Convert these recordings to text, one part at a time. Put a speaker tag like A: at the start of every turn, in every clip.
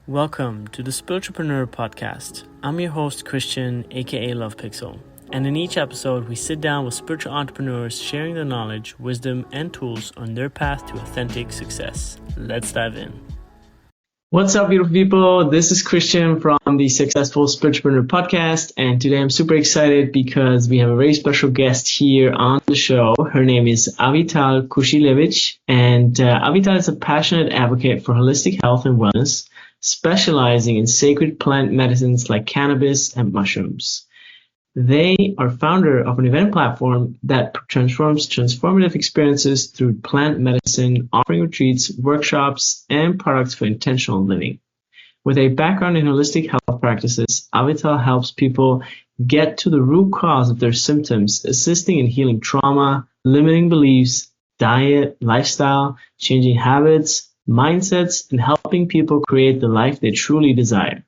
A: Welcome to the Spiritualpreneur Podcast. I'm your host, Christian, aka Love Pixel. And in each episode, we sit down with spiritual entrepreneurs sharing their knowledge, wisdom, and tools on their path to authentic success. Let's dive in. What's up, beautiful people? This is Christian from the Successful Spiritualpreneur Podcast. And today I'm super excited because we have a very special guest here on the show. Her name is Avital Kushilevich. And Avital is a passionate advocate for holistic health and wellness, specializing in sacred plant medicines like cannabis and mushrooms. They are founder of an event platform that transforms transformative experiences through plant medicine, offering retreats, workshops, and products for intentional living. With a background in holistic health practices, Avital helps people get to the root cause of their symptoms, assisting in healing trauma, limiting beliefs, diet, lifestyle, changing habits, mindsets, and helping people create the life they truly desire.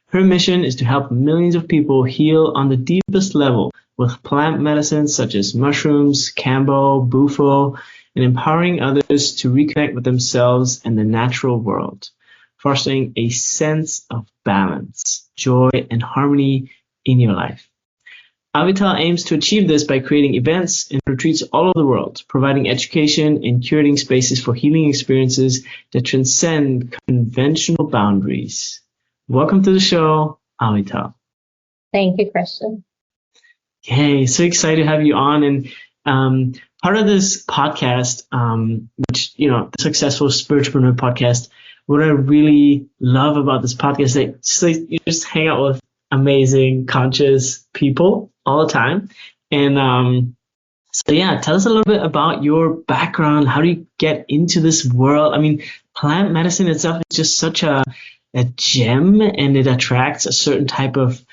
A: Her mission is to help millions of people heal on the deepest level with plant medicines such as mushrooms, kambo, bufo, and empowering others to reconnect with themselves and the natural world, fostering a sense of balance, joy, and harmony in your life. Avital aims to achieve this by creating events and retreats all over the world, providing education and curating spaces for healing experiences that transcend conventional boundaries. Welcome to the show, Avital.
B: Thank you, Christian.
A: Hey, so excited to have you on. And part of this podcast, which, the Successful Spiritualpreneur Podcast, what I really love about this podcast is that you just hang out with amazing, conscious people all the time. And tell us a little bit about your background. How do you get into this world? I mean, plant medicine itself is just such a gem, and it attracts a certain type of,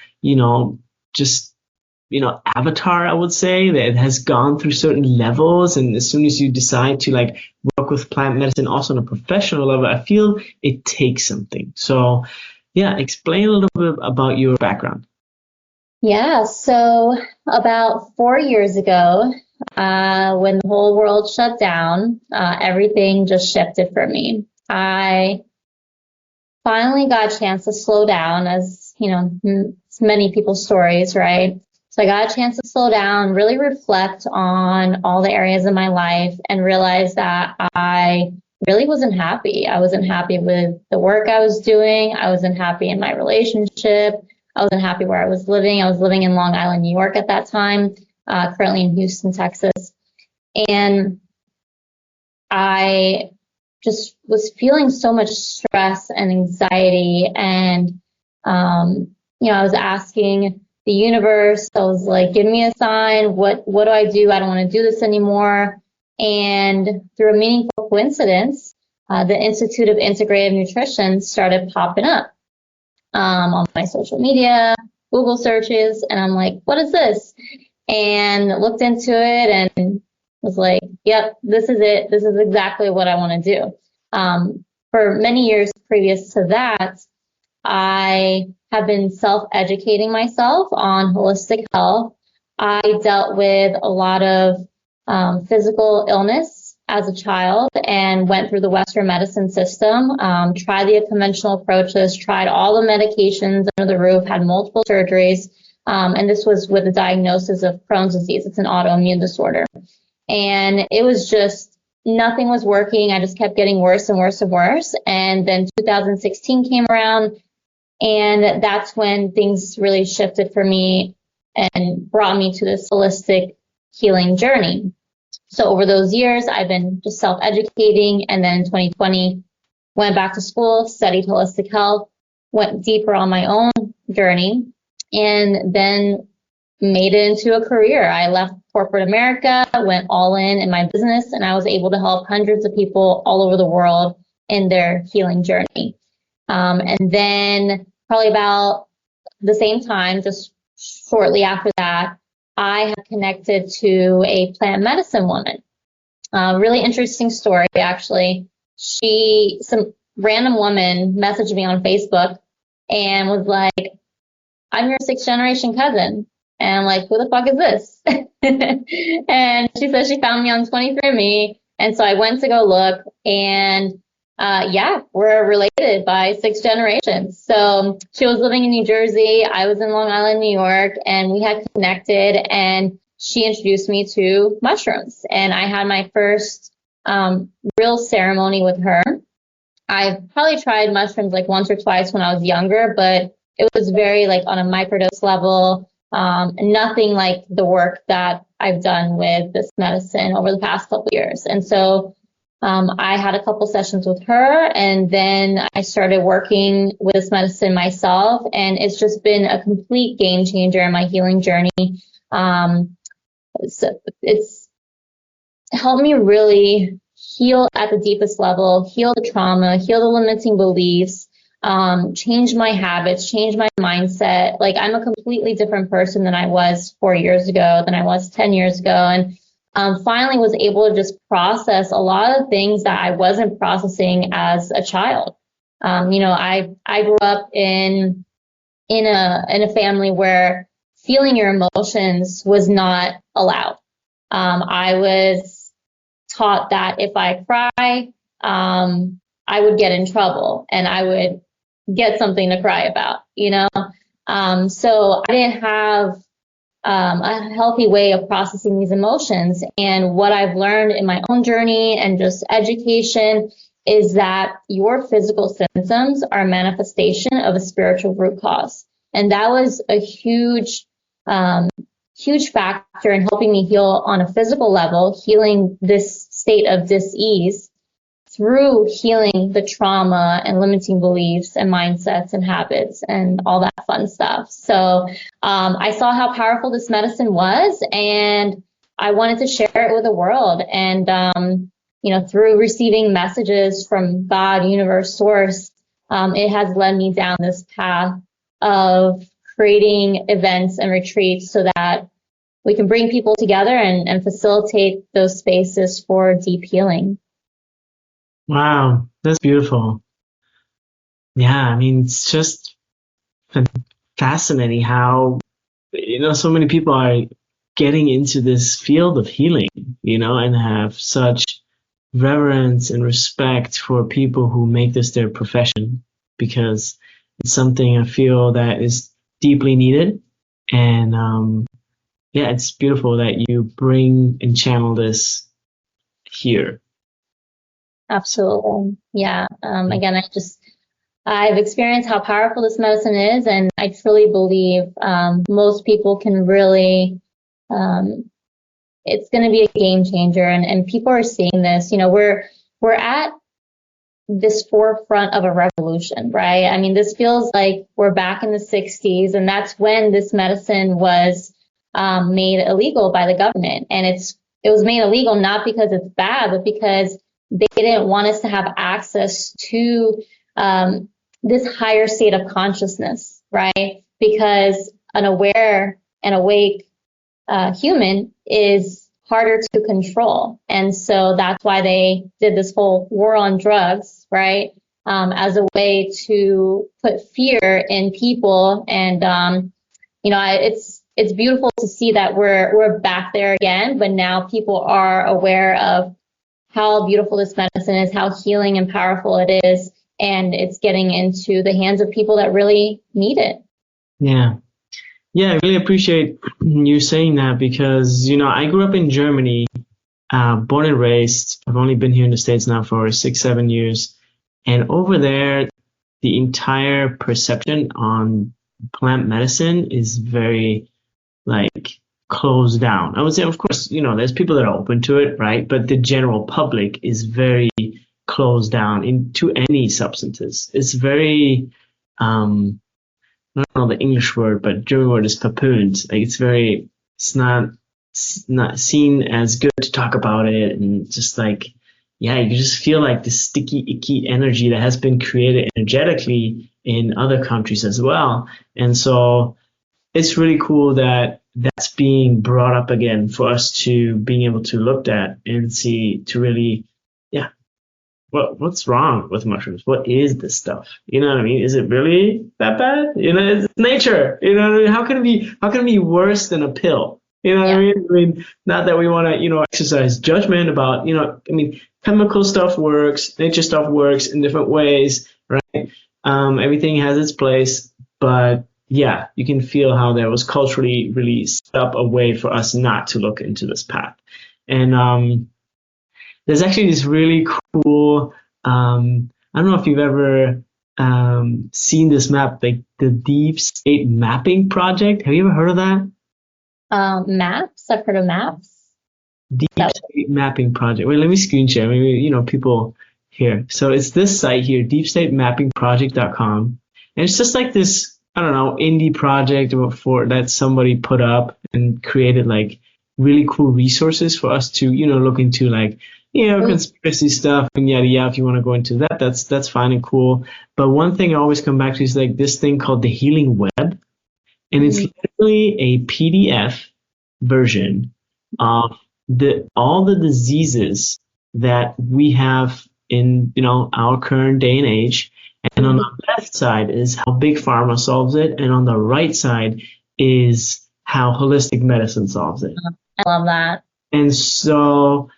A: avatar, I would say, that has gone through certain levels. And as soon as you decide to work with plant medicine also on a professional level, I feel it takes something. So explain a little bit about your background.
B: Yeah, so about 4 years ago, when the whole world shut down, everything just shifted for me. I finally got a chance to slow down, as, it's many people's stories, right? So I got a chance to slow down, really reflect on all the areas of my life, and realize that I really wasn't happy. I wasn't happy with the work I was doing. I wasn't happy in my relationship. I wasn't happy where I was living. I was living in Long Island, New York at that time, currently in Houston, Texas. And I just was feeling so much stress and anxiety. And, I was asking the universe, I was like, give me a sign. What do I do? I don't want to do this anymore. And through a meaningful coincidence, the Institute of Integrative Nutrition started popping up on my social media, Google searches, and I'm like, what is this? And looked into it and was like, yep, this is it. This is exactly what I want to do. For many years previous to that, I have been self-educating myself on holistic health. I dealt with a lot of physical illness as a child and went through the Western medicine system, tried the conventional approaches, tried all the medications under the roof, had multiple surgeries. And this was with a diagnosis of Crohn's disease. It's an autoimmune disorder. And it was just, nothing was working. I just kept getting worse and worse and worse. And then 2016 came around, and that's when things really shifted for me and brought me to this holistic healing journey. So over those years, I've been just self-educating. And then in 2020, went back to school, studied holistic health, went deeper on my own journey, and then made it into a career. I left corporate America, went all in my business, and I was able to help hundreds of people all over the world in their healing journey. And then probably about the same time, just shortly after that, I had connected to a plant medicine woman. Really interesting story, actually. Some random woman messaged me on Facebook and was like, I'm your 6th generation cousin. And I'm like, who the fuck is this? And she said she found me on 23andMe. And so I went to go look, and Yeah, we're related by 6 generations. So she was living in New Jersey. I was in Long Island, New York, and we had connected, and she introduced me to mushrooms. And I had my first real ceremony with her. I probably tried mushrooms like once or twice when I was younger, but it was very like on a microdose level, nothing like the work that I've done with this medicine over the past couple of years. And so I had a couple sessions with her, and then I started working with this medicine myself, and it's just been a complete game changer in my healing journey. So it's helped me really heal at the deepest level, heal the trauma, heal the limiting beliefs, change my habits, change my mindset. Like I'm a completely different person than I was 4 years ago, than I was 10 years ago. And finally was able to just process a lot of things that I wasn't processing as a child. I grew up in a family where feeling your emotions was not allowed. I was taught that if I cry, I would get in trouble and I would get something to cry about, So I didn't have a healthy way of processing these emotions. And what I've learned in my own journey and just education is that your physical symptoms are a manifestation of a spiritual root cause. And that was a huge factor in helping me heal on a physical level, healing this state of dis-ease through healing the trauma and limiting beliefs and mindsets and habits and all that fun stuff. So I saw how powerful this medicine was, and I wanted to share it with the world. And, through receiving messages from God, universe, source, it has led me down this path of creating events and retreats so that we can bring people together and facilitate those spaces for deep healing.
A: Wow, that's beautiful. Yeah, I mean, it's just fascinating how, so many people are getting into this field of healing, and have such reverence and respect for people who make this their profession, because it's something I feel that is deeply needed. And yeah, it's beautiful that you bring and channel this here.
B: Absolutely. Yeah. Again, I've experienced how powerful this medicine is, and I truly believe most people can really, it's going to be a game changer, and people are seeing this. We're at this forefront of a revolution, right? I mean, this feels like we're back in the 60s, and that's when this medicine was made illegal by the government. And it was made illegal not because it's bad, but because they didn't want us to have access to this higher state of consciousness, right? Because an aware and awake human is harder to control. And so that's why they did this whole war on drugs, right? As a way to put fear in people. And, it's beautiful to see that we're back there again, but now people are aware of how beautiful this medicine is, how healing and powerful it is, and it's getting into the hands of people that really need it.
A: Yeah. Yeah, I really appreciate you saying that because, I grew up in Germany, born and raised. I've only been here in the States now for 6-7 years. And over there, the entire perception on plant medicine is very, closed down. I would say, of course, there's people that are open to it, right? But the general public is very closed down into any substances. It's very, I don't know the English word, but German word is papooned. It's not seen as good to talk about it. And just you just feel like this sticky, icky energy that has been created energetically in other countries as well. And so it's really cool that that's being brought up again for us to being able to look at and see to really, what's wrong with mushrooms? What is this stuff? You know what I mean? Is it really that bad? It's nature. You know what I mean? How can it be worse than a pill? You know what
B: Yeah.
A: I mean? I mean, not that we want to, exercise judgment about, chemical stuff works, nature stuff works in different ways, right? Everything has its place, but yeah, you can feel how there was culturally really set up a way for us not to look into this path. And there's actually this really cool, I don't know if you've ever seen this map, like the Deep State Mapping Project. Have you ever heard of that?
B: Maps. I've heard of maps.
A: Deep
B: That,
A: State Mapping Project. Wait, let me screen share. Maybe, people here. So it's this site here, deepstatemappingproject.com. And it's just like this, I don't know, indie project that somebody put up and created like really cool resources for us to, look into like, conspiracy stuff and yada yada. If you want to go into that, that's fine and cool. But one thing I always come back to is like this thing called the Healing Web. And it's literally a PDF version of all the diseases that we have in our current day and age. And on the left side is how big pharma solves it, and on the right side is how holistic medicine solves it.
B: I love that.
A: And so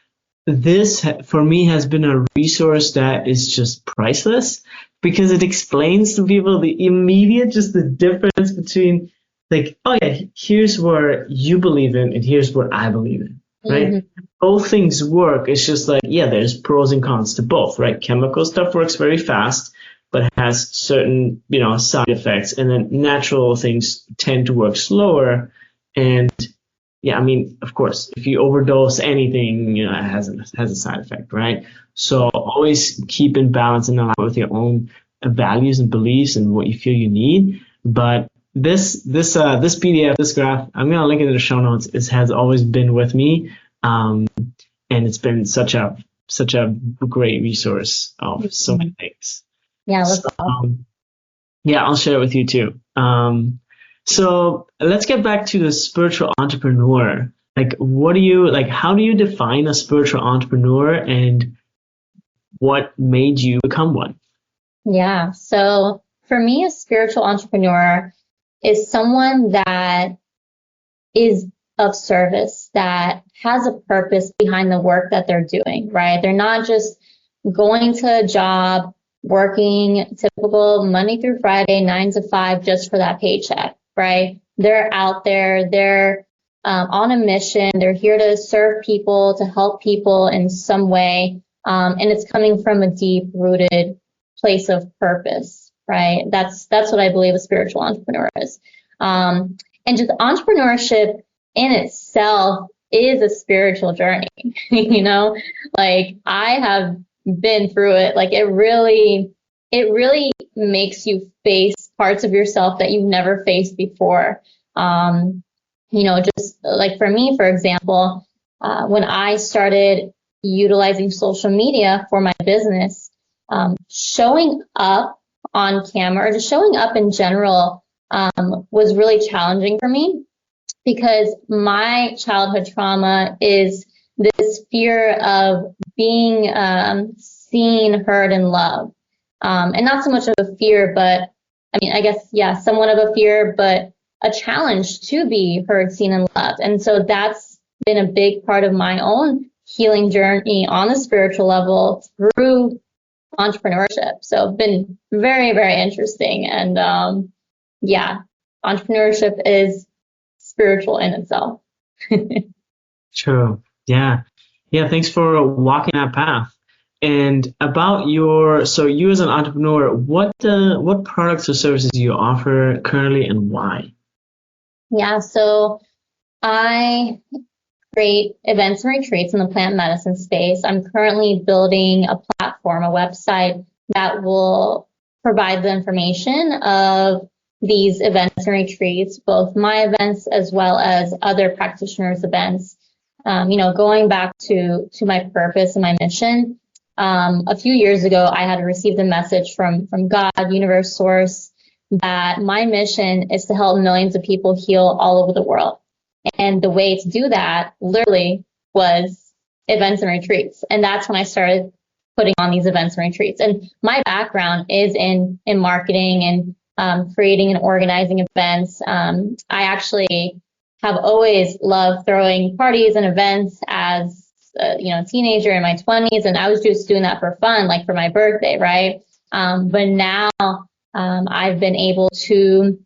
A: this for me has been a resource that is just priceless because it explains to people the difference between like, oh yeah, here's what you believe in and here's what I believe in, right? Both things work. It's just like, yeah, there's pros and cons to both, right? Chemical stuff works very fast, but has certain, side effects, and then natural things tend to work slower. And yeah, I mean, of course, if you overdose anything, it has a side effect, right? So always keep in balance and align with your own values and beliefs and what you feel you need. But this PDF, this graph, I'm gonna link it in the show notes. It has always been with me, and it's been such a great resource of so many things.
B: Yeah, that's awesome.
A: Yeah, I'll share it with you too. So let's get back to the spiritual entrepreneur. Like, how do you define a spiritual entrepreneur, and what made you become one?
B: Yeah. So for me, a spiritual entrepreneur is someone that is of service, that has a purpose behind the work that they're doing, right? They're not just going to a job, working typical Monday through Friday, 9 to 5, just for that paycheck, right? They're out there, they're on a mission, they're here to serve people, to help people in some way. And it's coming from a deep rooted place of purpose, right? That's what I believe a spiritual entrepreneur is. And just entrepreneurship in itself is a spiritual journey, like I have been through it. Like it really makes you face parts of yourself that you've never faced before. Just like for me, for example, when I started utilizing social media for my business, showing up on camera, or just showing up in general, was really challenging for me because my childhood trauma is this fear of being seen, heard, and loved. And not so much of a fear, but I mean, I guess, yeah, somewhat of a fear, but a challenge to be heard, seen, and loved. And so that's been a big part of my own healing journey on the spiritual level through entrepreneurship. So it's been very, very interesting. And yeah, entrepreneurship is spiritual in itself.
A: True. Yeah. Yeah. Thanks for walking that path. And about you as an entrepreneur, what products or services do you offer currently, and why?
B: Yeah. So I create events and retreats in the plant medicine space. I'm currently building a platform, a website that will provide the information of these events and retreats, both my events as well as other practitioners' events. Going back to my purpose and my mission. A few years ago, I had received a message from God, universe, source, that my mission is to help millions of people heal all over the world. And the way to do that literally was events and retreats. And that's when I started putting on these events and retreats. And my background is in marketing and creating and organizing events. I actually have always loved throwing parties and events as a teenager in my 20s, and I was just doing that for fun, like for my birthday, right? But now I've been able to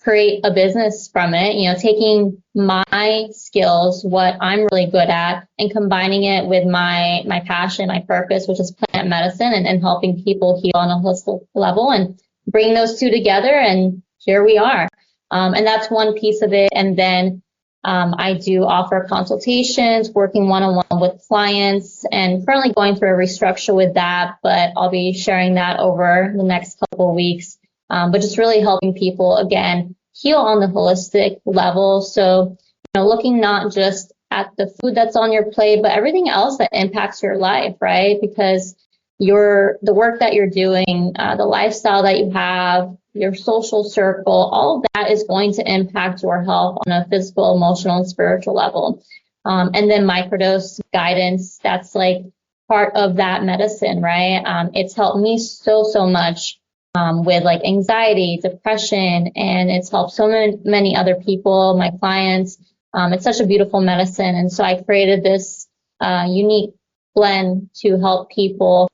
B: create a business from it, taking my skills, what I'm really good at, and combining it with my passion, my purpose, which is plant medicine, and helping people heal on a holistic level, and bring those two together, and here we are. And that's one piece of it. And then I do offer consultations, working one-on-one with clients, and currently going through a restructure with that, but I'll be sharing that over the next couple of weeks. But just really helping people, again, heal on the holistic level. So, looking not just at the food that's on your plate, but everything else that impacts your life, right? Because the work that you're doing, the lifestyle that you have, your social circle, all of that is going to impact your health on a physical, emotional, and spiritual level. And then microdose guidance, that's like part of that medicine, right? It's helped me so much with like anxiety, depression, and it's helped so many other people, my clients. It's such a beautiful medicine. And so I created this unique blend to help people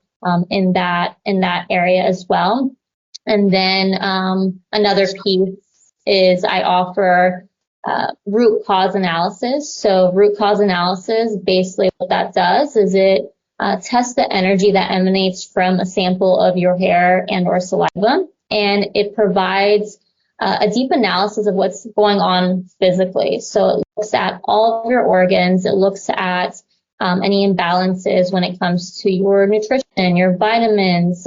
B: in that area as well. And then another piece is I offer root cause analysis. So root cause analysis, basically what that does is it tests the energy that emanates from a sample of your hair and or saliva, and it provides a deep analysis of what's going on physically. So it looks at all of your organs. It looks at any imbalances when it comes to your nutrition, your vitamins,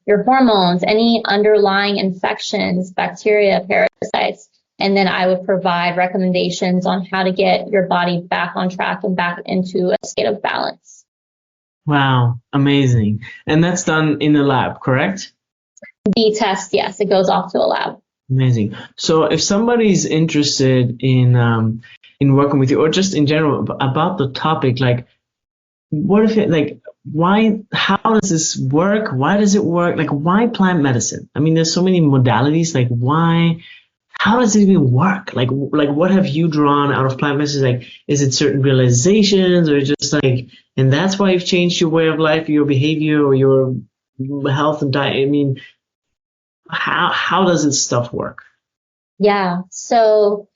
B: your hormones, any underlying infections, bacteria, parasites. And then I would provide recommendations on how to get your body back on track and back into a state of balance.
A: Wow, amazing. And that's done in the lab, correct?
B: The test, yes, it goes off to a lab.
A: Amazing. So if somebody's interested in working with you, or just in general about the topic, like what if it, like, why, how does this work? Why does it work? Like, why plant medicine? I mean, there's so many modalities. Like, why, how does it even work? Like what have you drawn out of plant medicine? Like, is it certain realizations, or just like, and that's why you've changed your way of life, your behavior, or your health and diet? I mean, how does this stuff work?
B: Yeah. So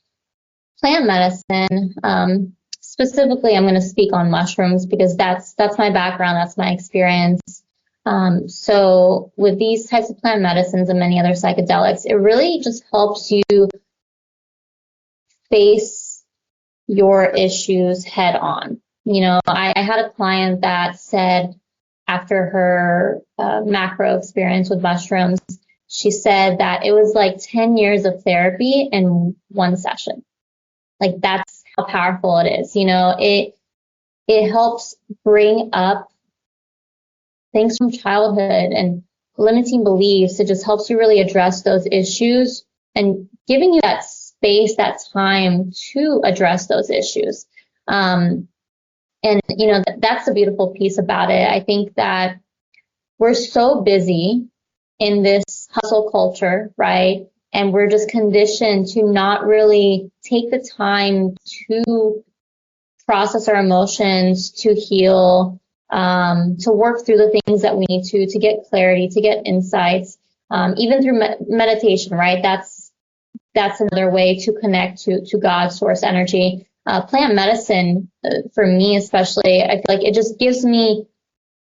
B: plant medicine, specifically, I'm going to speak on mushrooms because that's my background. That's my experience. So with these types of plant medicines and many other psychedelics, it really just helps you face your issues head on. I had a client that said after her macro experience with mushrooms, she said that it was like 10 years of therapy in one session. Like, that's how powerful it is. It helps bring up things from childhood and limiting beliefs. It just helps you really address those issues and giving you that space, that time to address those issues. And that's the beautiful piece about it. I think that we're so busy in this hustle culture, right? And we're just conditioned to not really take the time to process our emotions, to heal, to work through the things that we need to get clarity, to get insights, even through meditation, right? That's another way to connect to God's source energy. Plant medicine, for me especially, I feel like it just gives me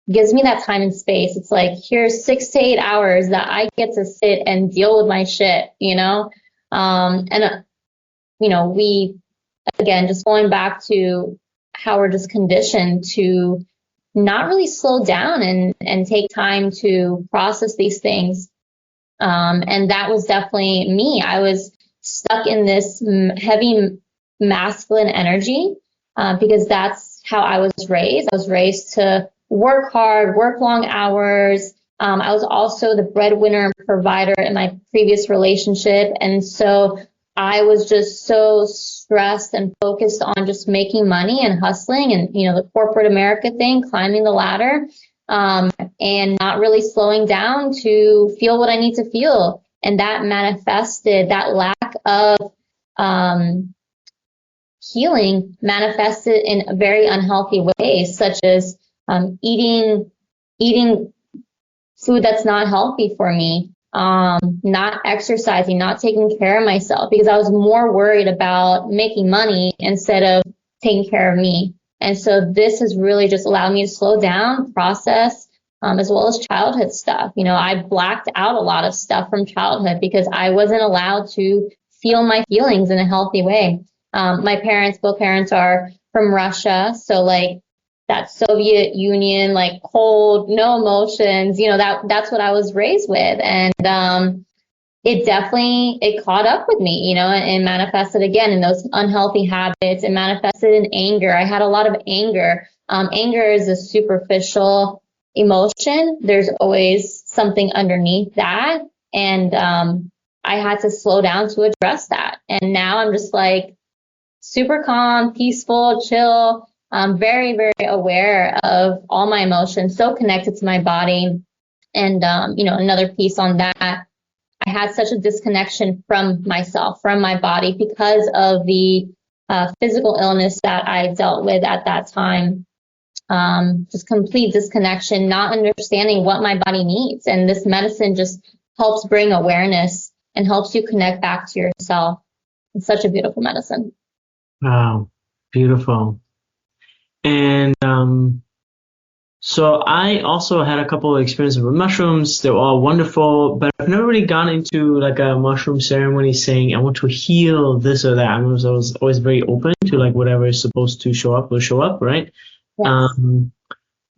B: that time and space. It's like, here's 6 to 8 hours that I get to sit and deal with my shit, we, again, just going back to how we're just conditioned to not really slow down and take time to process these things. And that was definitely me. I was stuck in this heavy masculine energy because that's how I was raised. I was raised to work hard, work long hours. I was also the breadwinner and provider in my previous relationship. And so I was just so stressed and focused on just making money and hustling and, the corporate America thing, climbing the ladder, and not really slowing down to feel what I need to feel. And that manifested that lack of healing manifested in very unhealthy ways, such as eating food that's not healthy for me, not exercising, not taking care of myself, because I was more worried about making money instead of taking care of me. And so this has really just allowed me to slow down, process, as well as childhood stuff. I blacked out a lot of stuff from childhood because I wasn't allowed to feel my feelings in a healthy way. My parents, both parents are from Russia. So like that Soviet Union, like cold, no emotions, that's what I was raised with. And it caught up with me, and manifested again in those unhealthy habits. It manifested in anger. I had a lot of anger. Anger is a superficial emotion. There's always something underneath that. And I had to slow down to address that. And now I'm just like super calm, peaceful, chill. I'm very, very aware of all my emotions, so connected to my body. And, another piece on that, I had such a disconnection from myself, from my body, because of the physical illness that I dealt with at that time. Just complete disconnection, not understanding what my body needs. And this medicine just helps bring awareness and helps you connect back to yourself. It's such a beautiful medicine.
A: Wow, beautiful. And so I also had a couple of experiences with mushrooms. They were all wonderful, but I've never really gone into like a mushroom ceremony saying I want to heal this or that. I was always very open to like whatever is supposed to show up will show up, right?
B: Yes.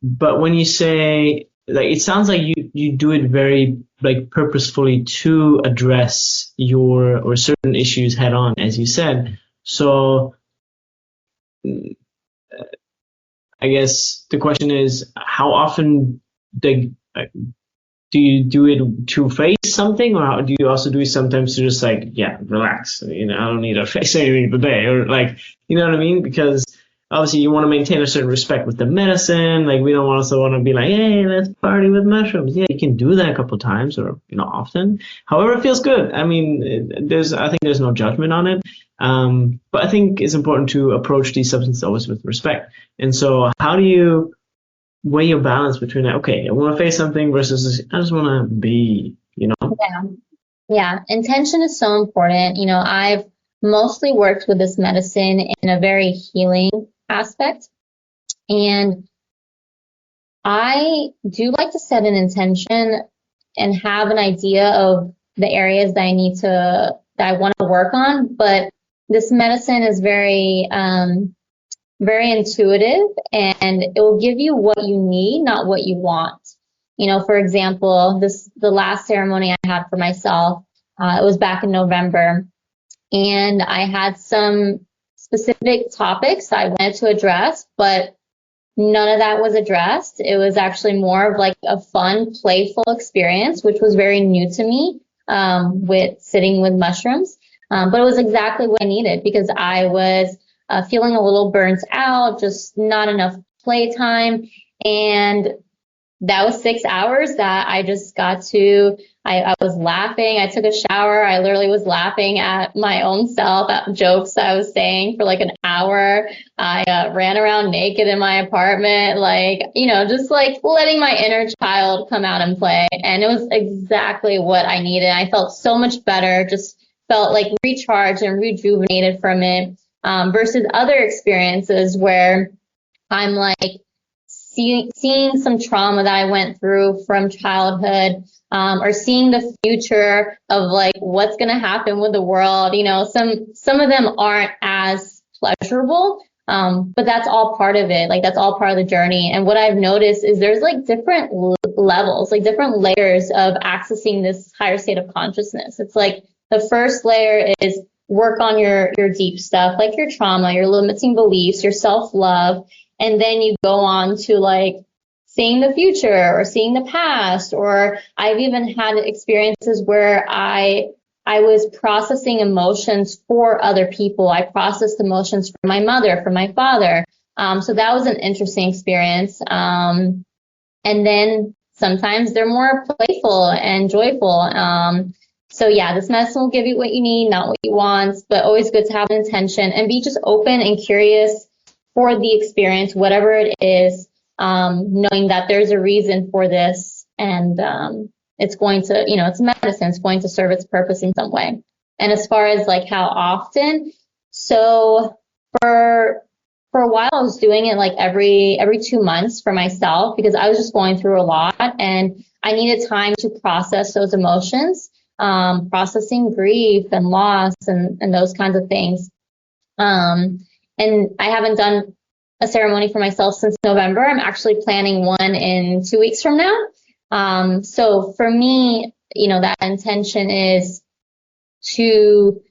A: But when you say, like, it sounds like you do it very like purposefully to address your or certain issues head on, as you said. So I guess the question is, how often do you do it to face something, or how do you also do it sometimes to just like, yeah, relax? I don't need to face anything today, or like, you know what I mean? Because obviously you want to maintain a certain respect with the medicine. Like we don't also want to be like, hey, let's party with mushrooms. Yeah, you can do that a couple times or often. However, it feels good. I think there's no judgment on it. But I think it's important to approach these substances always with respect. And so how do you weigh your balance between that? Okay, I want to face something versus I just want to be,
B: Yeah. Intention is so important. I've mostly worked with this medicine in a very healing aspect. And I do like to set an intention and have an idea of the areas that I want to work on. But this medicine is very, very intuitive, and it will give you what you need, not what you want. For example, the last ceremony I had for myself, it was back in November, and I had some specific topics I wanted to address, but none of that was addressed. It was actually more of like a fun, playful experience, which was very new to me, with sitting with mushrooms. But it was exactly what I needed, because I was feeling a little burnt out, just not enough playtime. And that was 6 hours that I just got to, I was laughing. I took a shower. I literally was laughing at my own self, at jokes I was saying for like an hour. I ran around naked in my apartment, just like letting my inner child come out and play. And it was exactly what I needed. I felt so much better, just felt like recharged and rejuvenated from it, versus other experiences where I'm like, seeing some trauma that I went through from childhood, or seeing the future of like what's going to happen with the world. Some of them aren't as pleasurable, but that's all part of it. Like that's all part of the journey. And what I've noticed is there's like different levels, like different layers of accessing this higher state of consciousness. It's like the first layer is work on your deep stuff, like your trauma, your limiting beliefs, your self-love. And then you go on to like seeing the future or seeing the past, or I've even had experiences where I was processing emotions for other people. I processed emotions for my mother, for my father. So that was an interesting experience. And then sometimes they're more playful and joyful. So yeah, this medicine will give you what you need, not what you want, but always good to have an intention and be just open and curious for the experience, whatever it is, knowing that there's a reason for this, and it's going to, it's medicine, it's going to serve its purpose in some way. And as far as like how often, so for a while I was doing it like every 2 months for myself, because I was just going through a lot and I needed time to process those emotions, processing grief and loss and those kinds of things. And I haven't done a ceremony for myself since November. I'm actually planning one in 2 weeks from now. So for me, that intention is to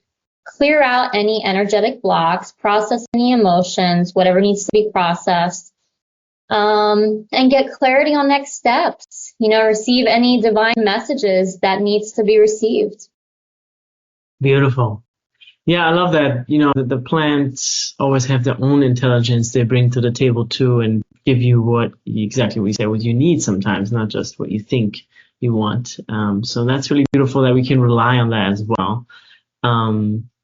B: clear out any energetic blocks, process any emotions, whatever needs to be processed, and get clarity on next steps, receive any divine messages that needs to be received.
A: Beautiful. Yeah, I love that. The plants always have their own intelligence they bring to the table too, and give you exactly what you say, what you need sometimes, not just what you think you want. So that's really beautiful that we can rely on that as well.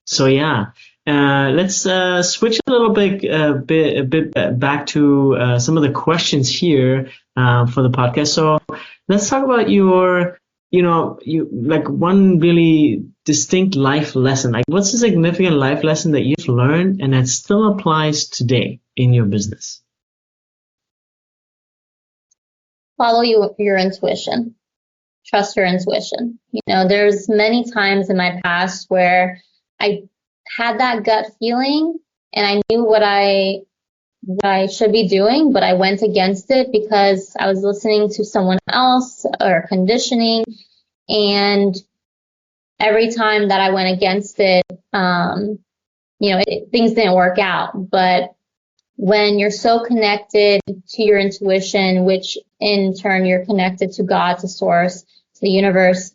A: So yeah, let's switch a little bit back to some of the questions here for the podcast. So let's talk about your, you like one really distinct life lesson. Like, what's a significant life lesson that you've learned and that still applies today in your business?
B: Follow your intuition. Trust your intuition. There's many times in my past where I had that gut feeling and I knew what I should be doing, but I went against it because I was listening to someone else or conditioning. And every time that I went against it, things didn't work out. But when you're so connected to your intuition, which in turn you're connected to God, to source, to the universe,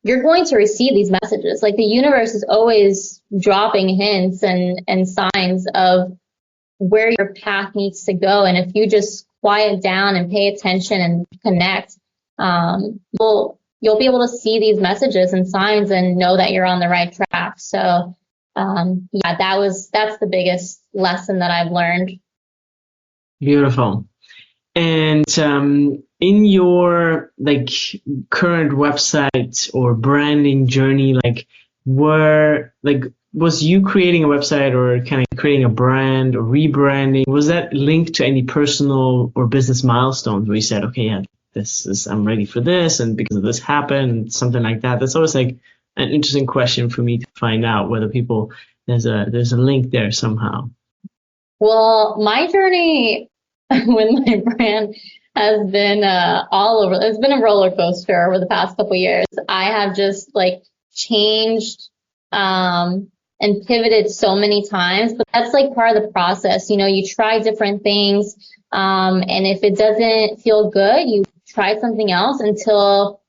B: you're going to receive these messages. Like, the universe is always dropping hints and signs of where your path needs to go. And if you just quiet down and pay attention and connect, you'll be able to see these messages and signs and know that you're on the right track. So that's the biggest lesson that I've learned.
A: Beautiful. And in your current website or branding journey, was you creating a website or kind of creating a brand or rebranding? Was that linked to any personal or business milestones where you said, okay, yeah, I'm ready for this, and because of this happened, something like that? That's always like an interesting question for me to find out whether there's a link there somehow.
B: Well, my journey with my brand has been all over. It's been a roller coaster over the past couple of years. I have just changed and pivoted so many times, but that's part of the process. You try different things, and if it doesn't feel good, you try something else until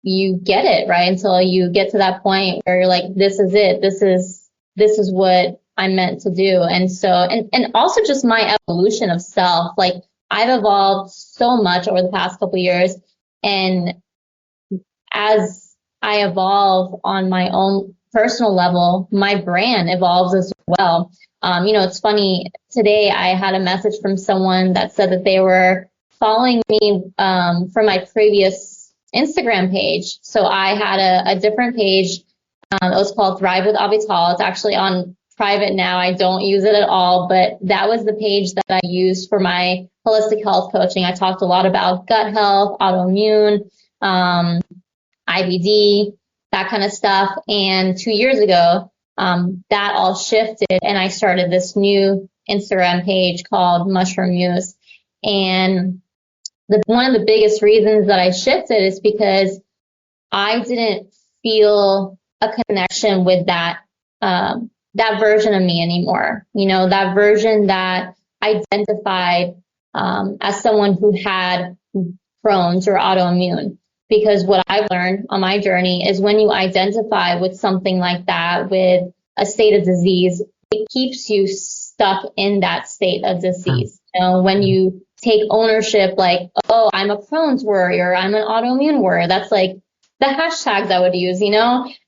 B: you get it right, until you get to that point where you're like, this is it. This is what I'm meant to do. And so, and also just my evolution of self. I've evolved so much over the past couple of years, and as I evolve on my own personal level, my brand evolves as well. It's funny, today I had a message from someone that said that they were following me from my previous Instagram page. So I had a different page. It was called Thrive with Avital. It's actually on private now. I don't use it at all, but that was the page that I used for my holistic health coaching. I talked a lot about gut health, autoimmune, IBD, that kind of stuff. And 2 years ago, that all shifted, and I started this new Instagram page called Mushroom Muse. And one of the biggest reasons that I shifted is because I didn't feel a connection with that version of me anymore. That version that identified as someone who had Crohn's or autoimmune. Because what I've learned on my journey is when you identify with something like that, with a state of disease, it keeps you stuck in that state of disease. When you take ownership, oh, I'm a Crohn's warrior, I'm an autoimmune warrior, that's the hashtags I would use,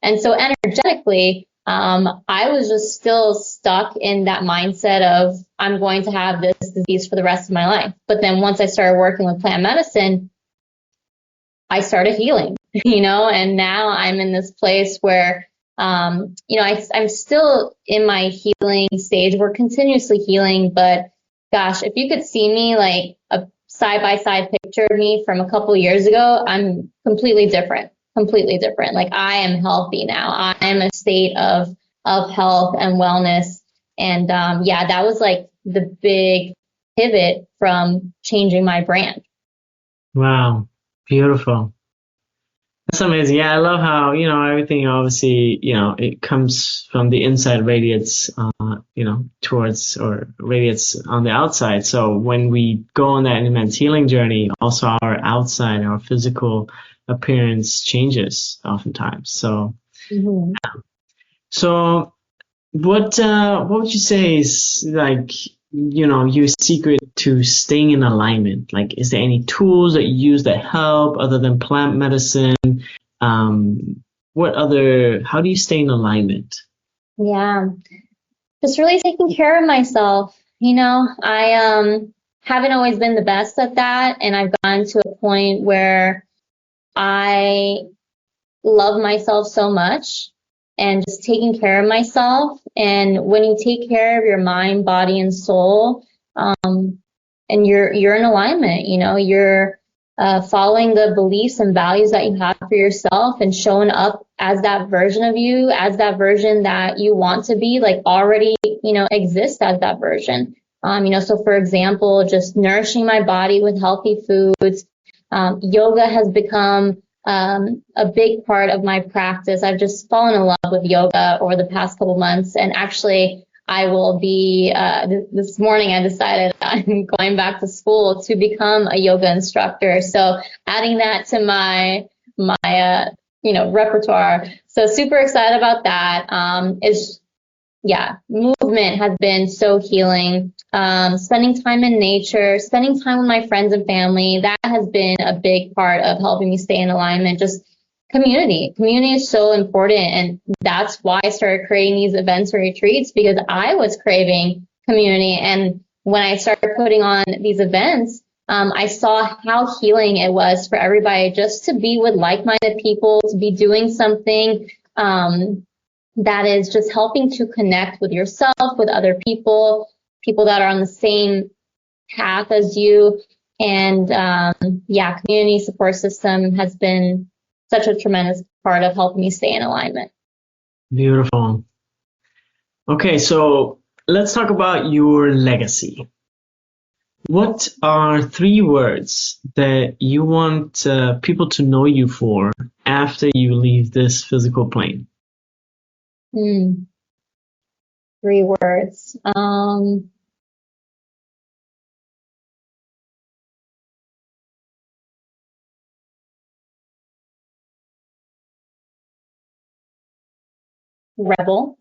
B: And so energetically, I was just still stuck in that mindset of I'm going to have this disease for the rest of my life. But then once I started working with plant medicine, I started healing, and now I'm in this place where, I'm still in my healing stage. We're continuously healing, but gosh, if you could see me like a side-by-side picture of me from a couple of years ago, I'm completely different. Like I am healthy now. I am a state of health and wellness. And that was like the big pivot from changing my brand.
A: Wow. Beautiful. That's amazing. Yeah, I love how, everything obviously, it comes from the inside, radiates, towards or radiates on the outside. So when we go on that immense healing journey, also our outside, our physical appearance changes oftentimes. So, so what would you say is like, your secret to staying in alignment? Like, is there any tools that you use that help other than plant medicine? How do you stay in alignment?
B: Yeah, just really taking care of myself. I haven't always been the best at that, and I've gotten to a point where I love myself so much and just taking care of myself. And when you take care of your mind, body, and soul, and you're in alignment, you're following the beliefs and values that you have for yourself and showing up as that version of you, as that version that you want to be, like already, exist as that version. So for example, just nourishing my body with healthy foods. Yoga has become a big part of my practice. I've just fallen in love with yoga over the past couple months, and actually I will be, this morning I decided I'm going back to school to become a yoga instructor. So adding that to my repertoire. So super excited about that. Movement has been so healing. Spending time in nature, spending time with my friends and family, that has been a big part of helping me stay in alignment. Just community is so important, and that's why I started creating these events and retreats, because I was craving community. And when I started putting on these events, I saw how healing it was for everybody just to be with like-minded people, to be doing something that is just helping to connect with yourself, with other people that are on the same path as you. And community support system has been such a tremendous part of helping me stay in alignment.
A: Beautiful. Okay, so let's talk about your legacy. What are 3 words that you want people to know you for after you leave this physical plane?
B: 3 words. Rebel.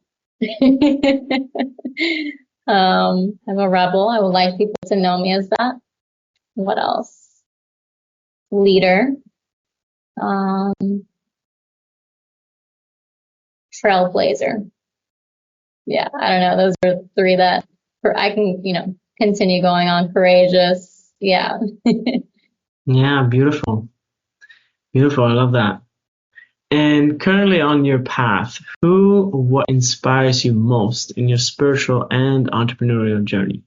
B: I'm a rebel. I would like people to know me as that. What else? Leader. Trailblazer. Yeah, I don't know. Those are 3 that I can, continue going on. Courageous. Yeah.
A: Yeah, beautiful. Beautiful. I love that. And currently on your path, who or what inspires you most in your spiritual and entrepreneurial journey?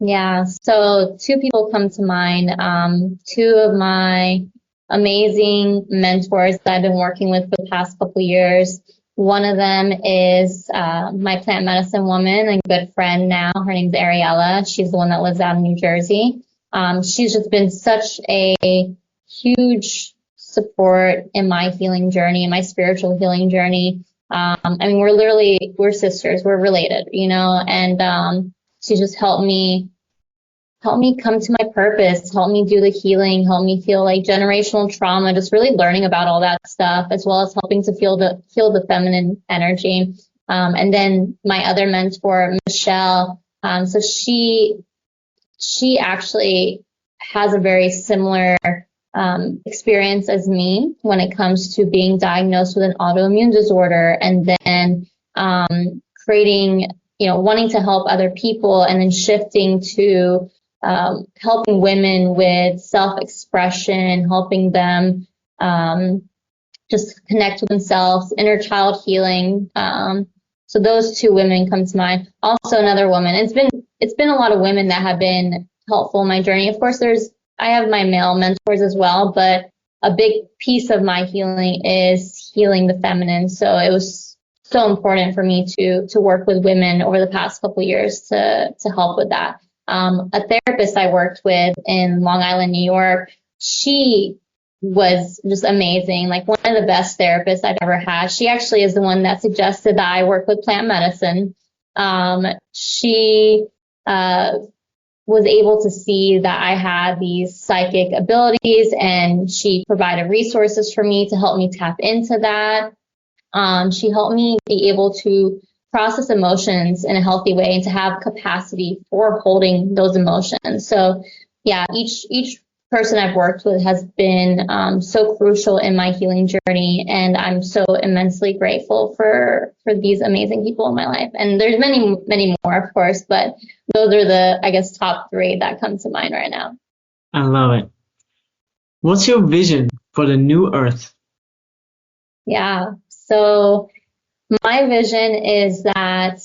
B: Yeah, so 2 people come to mind. 2 of my amazing mentors that I've been working with for the past couple of years. One of them is my plant medicine woman and good friend now. Her name's Ariella. She's the one that lives out in New Jersey. She's just been such a huge support in my healing journey, in my spiritual healing journey. We're sisters, we're related, and she just helped me come to my purpose, help me do the healing, help me feel like generational trauma, just really learning about all that stuff, as well as helping to heal the feminine energy. And then my other mentor, Michelle, so she actually has a very similar experience as me when it comes to being diagnosed with an autoimmune disorder, and then creating, wanting to help other people, and then shifting to helping women with self-expression, helping them just connect with themselves, inner child healing. So those two women come to mind. Also another woman. It's been a lot of women that have been helpful in my journey. Of course, I have my male mentors as well, but a big piece of my healing is healing the feminine. So it was so important for me to work with women over the past couple of years to help with that. A therapist I worked with in Long Island, New York, she was just amazing, like one of the best therapists I've ever had. She actually is the one that suggested that I work with plant medicine. She was able to see that I had these psychic abilities, and she provided resources for me to help me tap into that. She helped me be able to process emotions in a healthy way and to have capacity for holding those emotions. So yeah, each person I've worked with has been so crucial in my healing journey, and I'm so immensely grateful for these amazing people in my life. And there's many, many more, of course, but those are the, I guess, top three that come to mind right now.
A: I love it. What's your vision for the new Earth?
B: Yeah, so my vision is that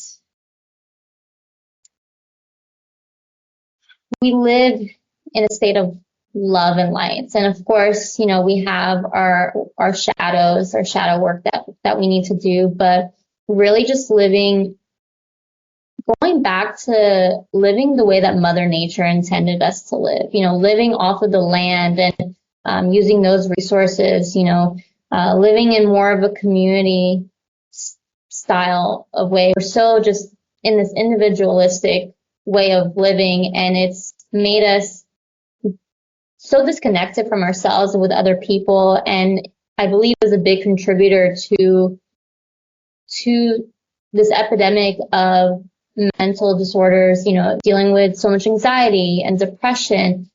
B: we live in a state of love and light. And of course, we have our shadows, our shadow work that we need to do, but really just going back to living the way that Mother Nature intended us to live, living off of the land and using those resources, living in more of a community style of way. We're so just in this individualistic way of living, and it's made us so disconnected from ourselves and with other people. And I believe is a big contributor to this epidemic of mental disorders, dealing with so much anxiety and depression,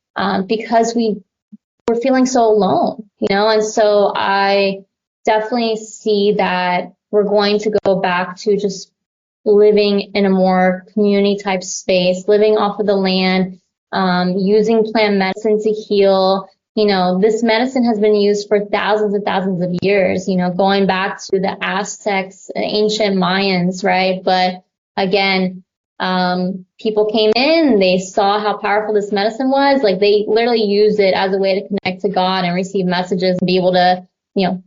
B: because we're feeling so alone, and so I definitely see that we're going to go back to just living in a more community type space, living off of the land, using plant medicine to heal. This medicine has been used for thousands and thousands of years, going back to the Aztecs, ancient Mayans, right? But again, people came in, they saw how powerful this medicine was. Like they literally used it as a way to connect to God and receive messages and be able to,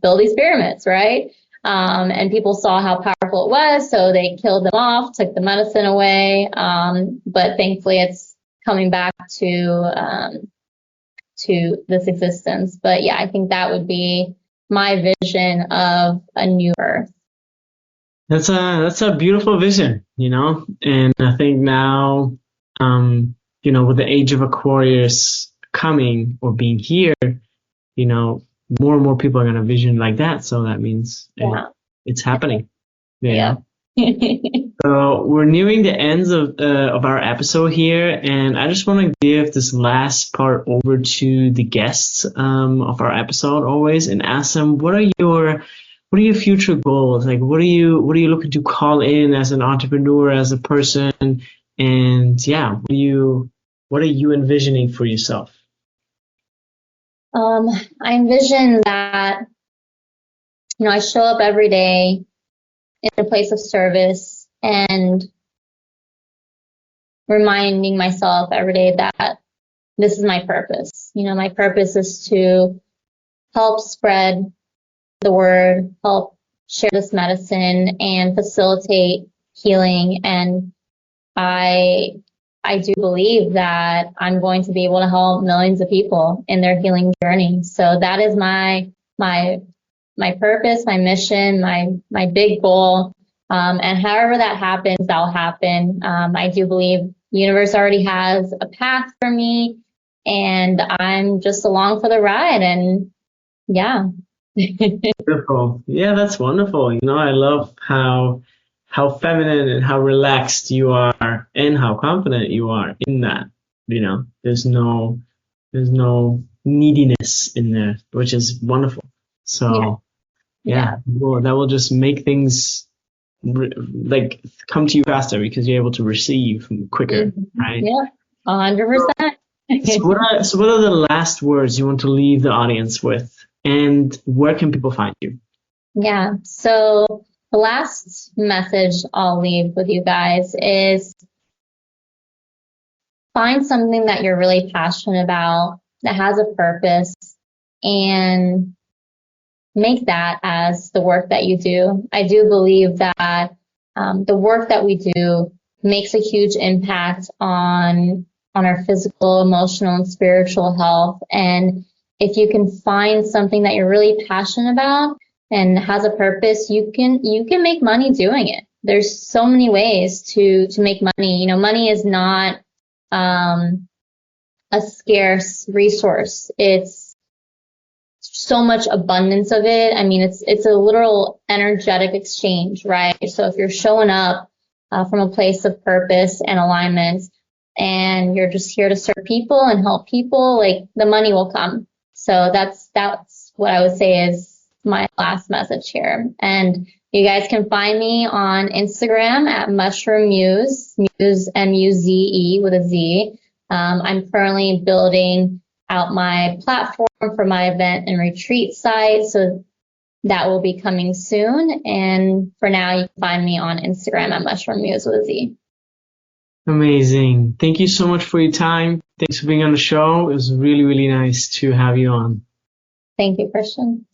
B: build these pyramids, right? And people saw how powerful it was, so they killed them off, took the medicine away. But thankfully it's coming back to this existence. But yeah, I think that would be my vision of a new Earth.
A: That's a beautiful vision, and I think now, with the age of Aquarius coming or being here, more and more people are going to vision like that. So that means it's happening.
B: Yeah.
A: So we're nearing the ends of our episode here, and I just want to give this last part over to the guests of our episode always, and ask them what are your future goals? Like what are you looking to call in as an entrepreneur, as a person, and what are you envisioning for yourself?
B: I envision that I show up every day in a place of service and reminding myself every day that this is my purpose. My purpose is to help spread the word, help share this medicine and facilitate healing. And I do believe that I'm going to be able to help millions of people in their healing journey. So that is my purpose, my mission, my big goal. And however that happens, that'll happen. I do believe the universe already has a path for me, and I'm just along for the ride. And yeah.
A: Beautiful. Yeah, that's wonderful. I love how feminine and how relaxed you are, and how confident you are in that. There's no neediness in there, which is wonderful. So well, that will just make things like come to you faster because you're able to receive quicker, right?
B: Yeah, 100%.
A: So what are the last words you want to leave the audience with, and where can people find you?
B: Yeah, so the last message I'll leave with you guys is find something that you're really passionate about, that has a purpose, and make that as the work that you do. I do believe that the work that we do makes a huge impact on our physical, emotional, and spiritual health. And if you can find something that you're really passionate about and has a purpose, you can make money doing it. There's so many ways to make money. You know, money is not a scarce resource. It's so much abundance of it. I mean, it's a literal energetic exchange, right? So if you're showing up from a place of purpose and alignment, and you're just here to serve people and help people, like the money will come. So that's what I would say is my last message here. And you guys can find me on Instagram at Mushroom Muse, Muse M-U-Z-E with a Z. I'm currently building out my platform for my event and retreat site, so that will be coming soon. And for now, you can find me on Instagram at Mushroom Muse with a Z.
A: Amazing. Thank you so much for your time. Thanks for being on the show. It was really, really nice to have you on.
B: Thank you, Christian.